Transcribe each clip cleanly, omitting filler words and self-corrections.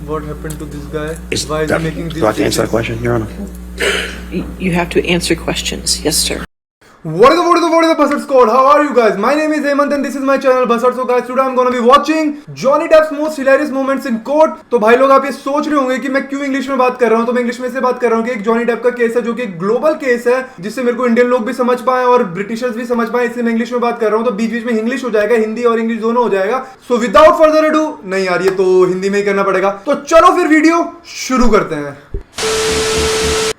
What happened to this guy? Is Why is that, he making do these I have to answer that faces? question, Your Honor? You have to answer questions. Yes, sir. What is the Buzzard Squad? How are you guys? My name is Hemant and this is my channel Buzzard. So guys, today I'm gonna be watching Johnny Depp's most hilarious moments in court. तो भाई लोग आप ये सोच रहे होंगे कि मैं क्यों इंग्लिश में बात कर रहा हूँ, तो मैं इंग्लिश में से बात कर रहा हूँ कि एक जॉनी डेप का केस है जो कि एक ग्लोबल केस है जिससे मेरे को इंडियन लोग भी समझ पाए और ब्रिटिशर्स भी समझ पाए, इसलिए मैं इंग्लिश में बात कर रहा हूँ. तो बीच बीच में इंग्लिश हो जाएगा, हिंदी और इंग्लिश दोनों हो जाएगा. सो विदाउट फर्दर अडू, नहीं यार ये तो हिंदी में ही करना पड़ेगा, तो चलो फिर वीडियो शुरू करते हैं.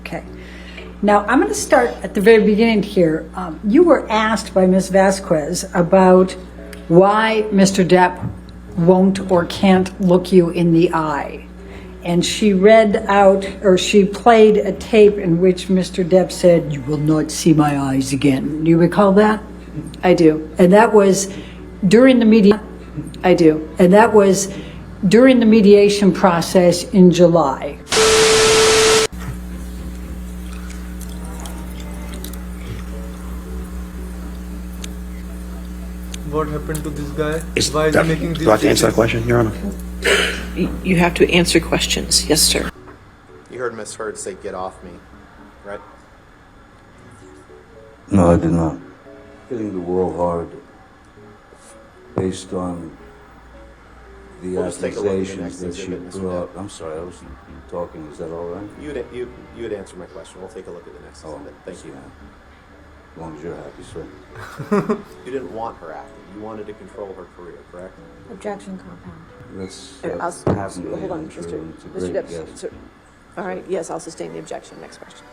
Okay. Now, I'm going to start at the very beginning here. You were asked by Ms. Vasquez about why Mr. Depp won't or can't look you in the eye. And she read out, or she played a tape in which Mr. Depp said, "You will not see my eyes again." Do you recall that? I do. And that was during the I do. And that was during the mediation process in July. What happened to this guy? Is Why is that, he making these do I have to answer that faces? question, Your Honor? You have to answer questions. Yes, sir. You heard Miss Heard say, "Get off me," right? No, I did not. Hitting the wall hard based on the We'll just take a look at the next accusations that she exhibit, Mr. brought. Depp. I'm sorry, I was talking. Is that all right? You would answer my question. We'll take a look at the next exhibit. Thank you. As long as you're happy, sir. You didn't want her acting. You wanted to control her career, correct? Objection compound. Let's Hold on, Mr. Mr. Depp. Sir. All right, yes, I'll sustain the objection. Next question.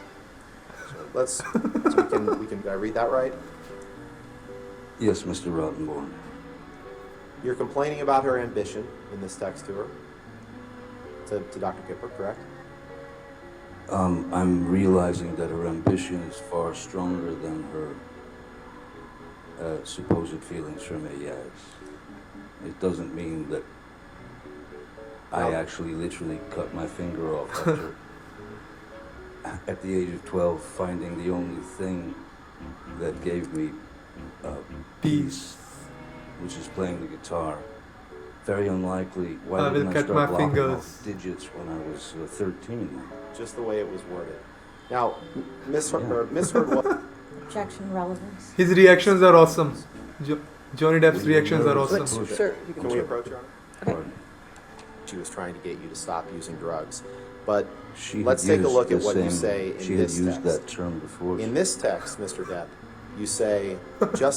So we can. Did I read that right? Yes, Mr. Rottenborn. You're complaining about her ambition in this text to her, to Dr. Kipper, correct? I'm realizing that her ambition is far stronger than her supposed feelings for me, yes. It doesn't mean that I actually literally cut my finger off after, at the age of 12, finding the only thing that gave me peace, which is playing the guitar. Very unlikely. Why I will didn't I cut start my blocking fingers. off digits when I was 13? Just the way it was worded. Now, Miss Heard, what? Objection relevance. His reactions are awesome. Johnny Depp's reactions are awesome. Sir, you Can we approach her? Pardon? She was trying to get you to stop using drugs, but She had let's take a used look at the what you same- say in She had this used text. that term before. In this text, Mr. Depp, you say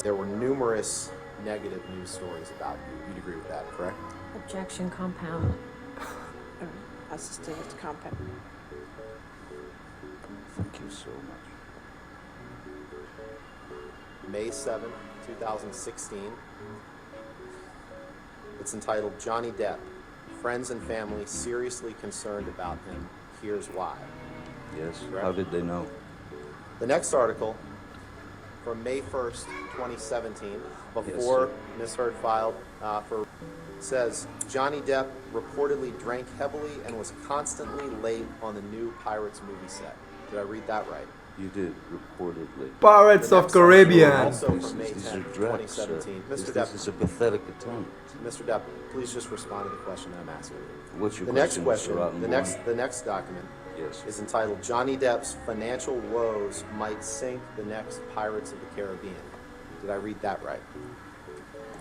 there were numerous negative news stories about you. You'd agree with that, correct? Objection compound. All right, I'll sustain it compound. Thank you so much. May 7, 2016. It's entitled Johnny Depp. Friends and family seriously concerned about him. Here's why. Yes. Correct. How did they know? The next article from May 1st, 2017, before Ms. Heard filed for, says Johnny Depp reportedly drank heavily and was constantly late on the new Pirates movie set. Did I read that right? You did, reportedly. Pirates The of next article Caribbean. Also These from May these 10, are drags, sir. 2017. Mr. This Depp, is a pathetic attempt. Mr. Depp, please just respond to the question that I'm asking you. What's your The next question, Mr. question, Rottenborn? the next document Yes. is entitled Johnny Depp's financial woes might sink the next Pirates of the Caribbean. Did I read that right?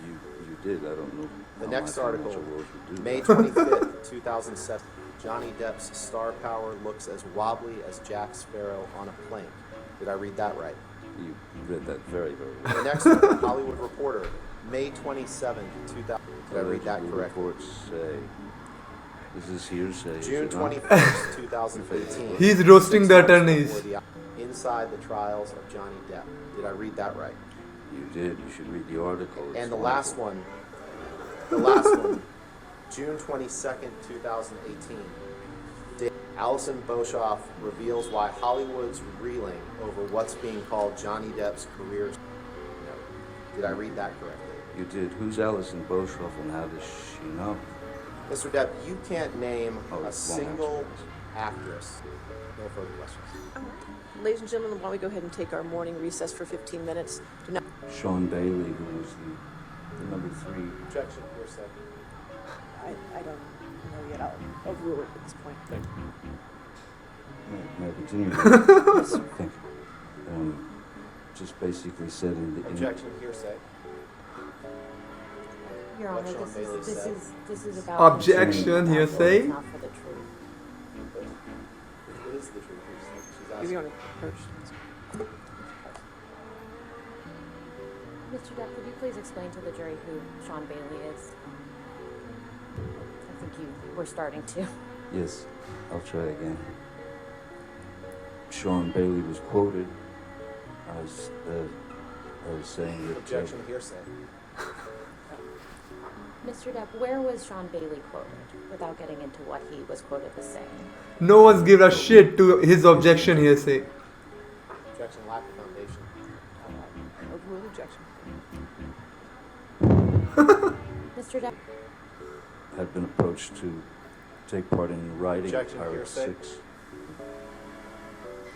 You did. I don't know. The how next my article, financial woes would do May that. 25th, 2007. Johnny Depp's star power looks as wobbly as Jack Sparrow on a plank. Did I read that right? You read that very, very well. The next one, Hollywood Reporter, May 27th, 2000. Did I read that Allegedly correctly? reports say. This is hearsay. is June it not? 21st, 2015. He's roasting 6 the months attorneys. before Inside the Trials of Johnny Depp. Did I read that right? You did. You should read the article. It's And the wonderful. last one, June 22nd, 2018. Alison Boshoff reveals why Hollywood's reeling over what's being called Johnny Depp's career. Did I read that correctly? You did. Who's Alison Boshoff and how does she know? Mr. Depp, you can't name Oh, a won't single answer actress. No further questions. All right. Ladies and gentlemen, why don't we go ahead and take our morning recess for 15 minutes? Do not. Sean Bailey, who was the number 3. Objection, hearsay. I don't know know yet. I'll overrule it at this point. May I continue? Yes, sir. Thank you. Just basically said in the... Objection, hearsay. Your What Honor, Sean Bailey said. this is about... Objection, hearsay. It's not for the truth. It is the truth. She's You're asking. the owner first. Mr. Depp, would you please explain to the jury who Sean Bailey is? I think you were starting to. Yes, I'll try again. Sean Bailey was quoted as saying that... Objection, hearsay. Mr. Depp, where was Sean Bailey quoted, without getting into what he was quoted as saying? No one's give a shit to his objection hearsay. Objection, lack of foundation. Overrule the objection. Mr. Depp, had been approached to take part in writing Objection, Pirate hearsay. 6.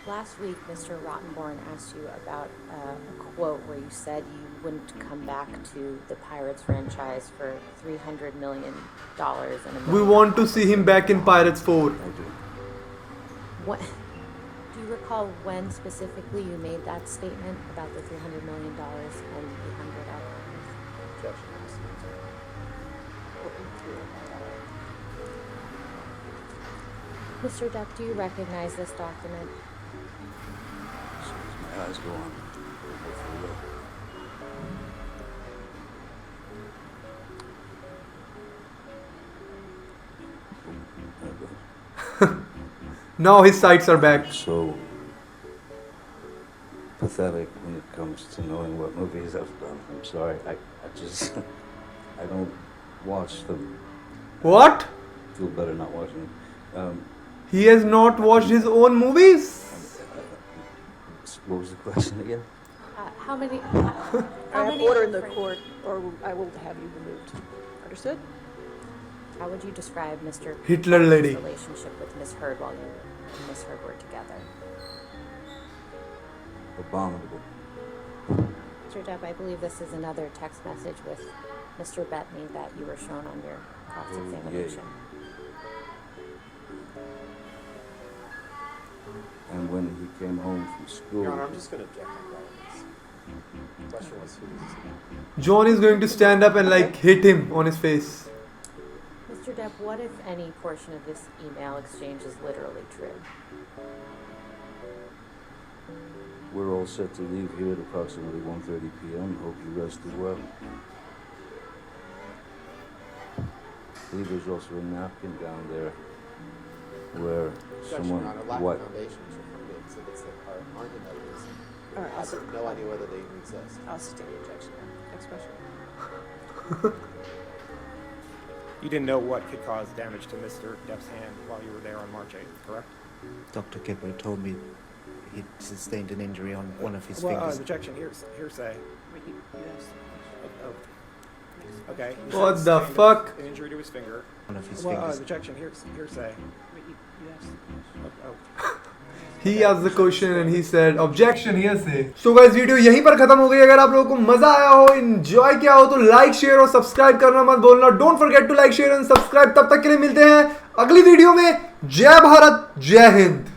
last week Mr. Rottenborn asked you about a quote where you said you wouldn't come back to the Pirates franchise for $300 million and a We million. want to see him back in Pirates 4. I do. What, do you recall when specifically you made that statement about the $300 million and the 100 outcomes? Objection. Mr. Depp, do you recognize this document? As soon as my eyes go on, hopefully will. There it goes. Now his sights are back. So pathetic when it comes to knowing what movies I've done. I'm sorry. I just I don't watch them. What? Feel better not watching them. He has not watched his own movies? What was the question again? How many? I how have many order in the different- court, or I will have you removed. Understood? How would you describe Mr. Hitler Depp's lady. relationship with Miss Heard while you and Miss Heard were together? Abominable. Mr. Depp, I believe this is another text message with Mr. Bettany that you were shown on your cross-examination. And when he came home from school, Your Honor, I'm just going to object on relevance. The question was who is this? John is going to stand up and like hit him on his face. Mr. Depp, what if any portion of this email exchange is literally true? we're all set to leave here at approximately 1:30 p.m. Hope you rested well. I believe there's also a napkin down there where Objection, someone... Your Honor. Lack What? of foundation is referring to exhibits that aren't in evidence. All right, I have no idea whether they even exist. I'll sustain the objection. Next question. You didn't know what could cause damage to Mr. Depp's hand while you were there on March 8th, correct? Dr. Kipper told me he'd sustained an injury on one of his Well, fingers. objection, hearsay. Wait, you asked. Okay. you What said the sustained fuck? An injury to his finger. One of his Well, fingers. objection, hearsay. Wait, you asked. He asked the question and he said objection hearsay. So guys video यहीं पर खत्म हो गई. अगर आप लोगों को मजा आया हो, एंजॉय किया हो तो लाइक शेयर और सब्सक्राइब करना मत भूलना. Don't forget to like share and subscribe. तब तक के लिए मिलते हैं अगली वीडियो में. जय भारत, जय हिंद.